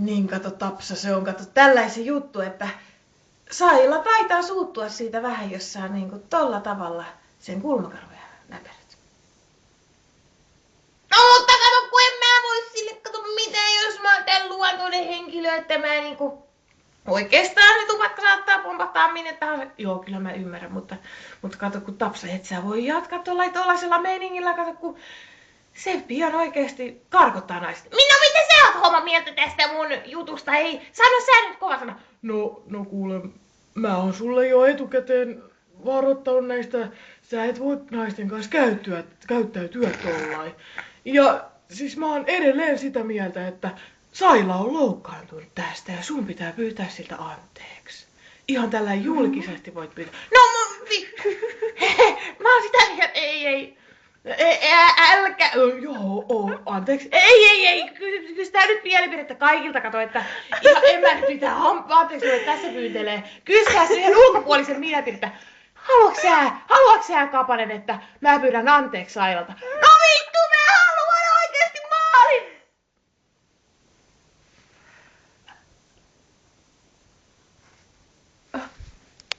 Niin kato Tapsa, se on kato tällaisen juttu, että Saila taitaa suuttua siitä vähän, jos sä niinku tolla tavalla sen kulmakarvoja näperät. No mutta kato, kun en mä voi sille kato mitään, jos mä oon tän luontoinen henkilö, että mä niinku... Oikeastaan ne tupakka saattaa pompahtaa minne tahansa. Joo, kyllä mä ymmärrän, mutta kato kun Tapsa, et sä voi jatkaa tuollaisella meiningillä, kato kun se pian oikeesti karkottaa naiset. Minna, mitä sä oot homma mieltä tästä mun jutusta? Ei, sano sä nyt kova sana. No kuule, mä oon sulle jo etukäteen varoittanut näistä. Sä et voi naisten kanssa käyttäytyä tollain. Ja siis mä oon edelleen sitä mieltä, että Saila on loukkaantunut tästä ja sun pitää pyytää siltä anteeksi. Ihan tällä julkisesti voit pyytää. No mä oon sitä mieltä, ei. Älkää, anteeksi. Ei, kysy nyt mielipidettä kaikilta, kato, että ihan en mä nyt mitään anteeksi ole tässä pyyntelee. Kysää sen ihan ulkopuolisen mielipidettä. Haluatko sä, Kapanen, että mä pyydän anteeksi Sailalta?